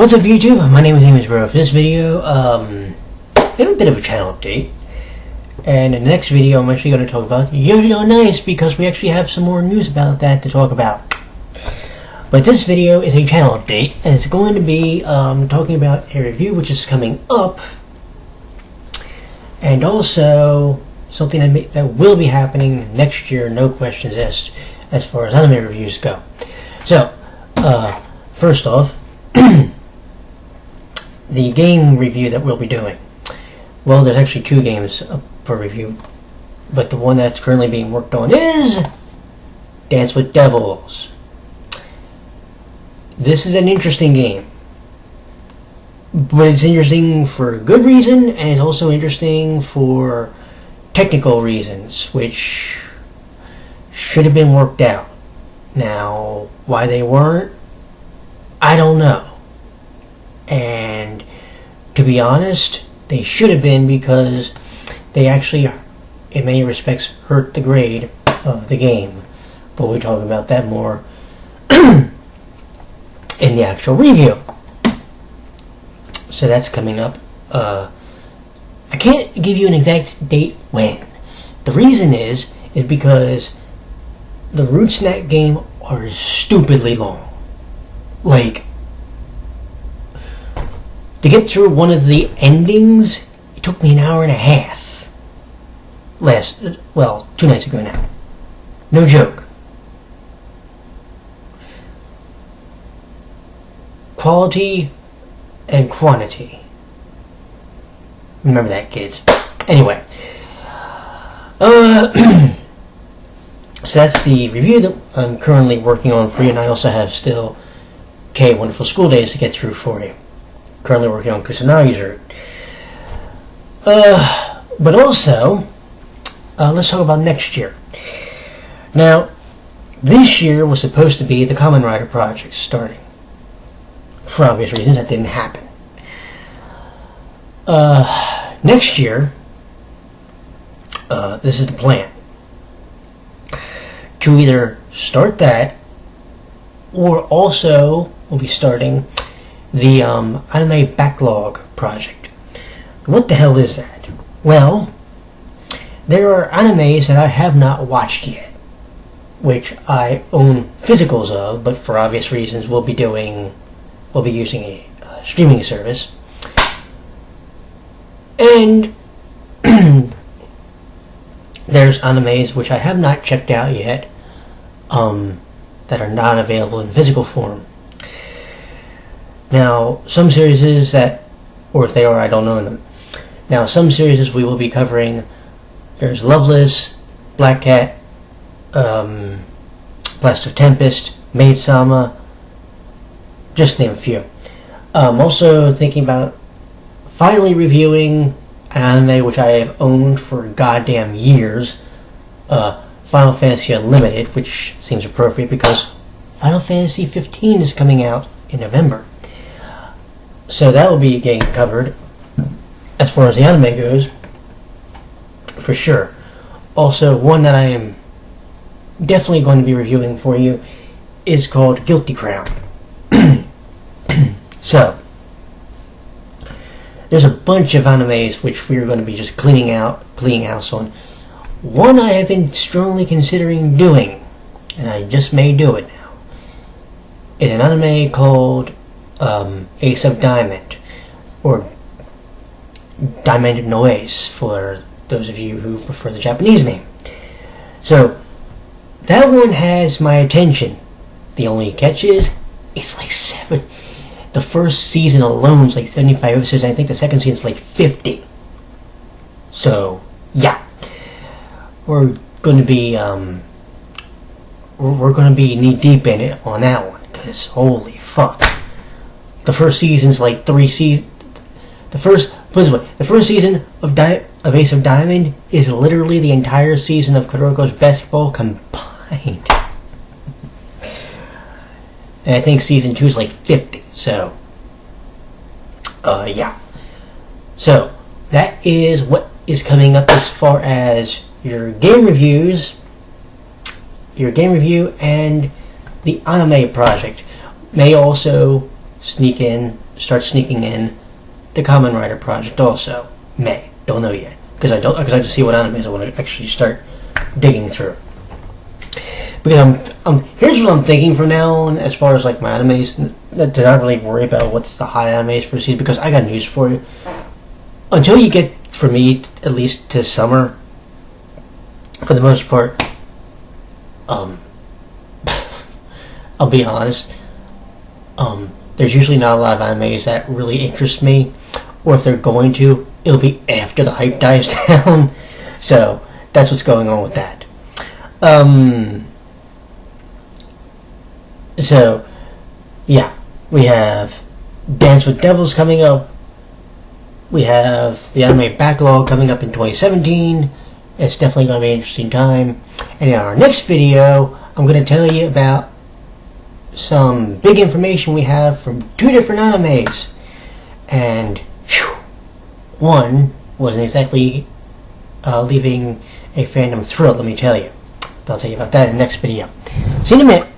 What's up YouTube? My name is Bro. For this video, I have a bit of a channel update. And in the next video I'm actually going to talk about Yo-Yo Nice, because we actually have some more news about that to talk about. But this video is a channel update, and it's going to be talking about a review which is coming up, and also something that will be happening next year, no questions asked, as far as anime reviews go. So, first off, the game review that we'll be doing. Well, there's actually two games up for review, but the one that's currently being worked on is Dance with Devils. This is an interesting game, but it's interesting for a good reason, and it's also interesting for technical reasons, which should have been worked out. Now, why they weren't, I don't know. And to be honest, they should have been, because they actually, in many respects, hurt the grade of the game. But we'll talk about that more in the actual review. So that's coming up. I can't give you an exact date when. The reason is because the routes in that game are stupidly long. Like, to get through one of the endings, it took me an hour and a half. 2 nights ago now. No joke. Quality and quantity. Remember that, kids. Anyway. So that's the review that I'm currently working on for you, and I also have still Wonderful School Days to get through for you. Currently working on Kusanagi route. But also, let's talk about next year. Now, this year was supposed to be the Kamen Rider project starting. For obvious reasons, that didn't happen. Next year, this is the plan. To either start that, or also we'll be starting the anime Backlog project. What the hell is that? Well, there are animes that I have not watched yet, which I own physicals of, but for obvious reasons we'll be using a streaming service. And there's animes which I have not checked out yet, that are not available in physical form. Now, some series that, or if they are, I don't know them. Now, some series we will be covering. There's Loveless, Black Cat, Blast of Tempest, Maid-Sama, just to name a few. I'm also thinking about finally reviewing an anime which I have owned for goddamn years, Final Fantasy Unlimited, which seems appropriate because Final Fantasy 15 is coming out in November. So that will be getting covered as far as the anime goes, for sure. Also, one that I am definitely going to be reviewing for you is called Guilty Crown. So, there's a bunch of animes which we're going to be just cleaning house on. One I have been strongly considering doing, and I just may do it now, is an anime called Ace of Diamond, or Diamond no Ace, for those of you who prefer the Japanese name. So, that one has my attention. The only catch is, it's like 7. The first season alone is like 75 episodes, and I think the second season is like 50. So, yeah. We're going to be, we're going to be knee-deep in it on that one, because holy fuck. The first season's like 3 seasons. The first season of Ace of Diamond is literally the entire season of Kuroko's Basketball combined. And I think season 2 is like 50. So, yeah. So, that is what is coming up as far as your game review and the anime project. May also sneak in start sneaking in the Kamen Rider project also. May. Don't know yet. Because I just see what animes I want to actually start digging through. Because here's what I'm thinking from now on as far as like my animes, to not really worry about what's the hot animes for the season, because I got news for you. Until you get, for me, at least to summer, for the most part, I'll be honest, there's usually not a lot of animes that really interest me, or if they're going to, it'll be after the hype dies down. So that's what's going on with that. So yeah, we have Dance with Devils coming up. We have the anime Backlog coming up in 2017. It's definitely going to be an interesting time. And in our next video, I'm going to tell you about some big information we have from 2 different animes. And whew, one wasn't exactly leaving a fandom thrilled, let me tell you. But I'll tell you about that in the next video. See you in a minute.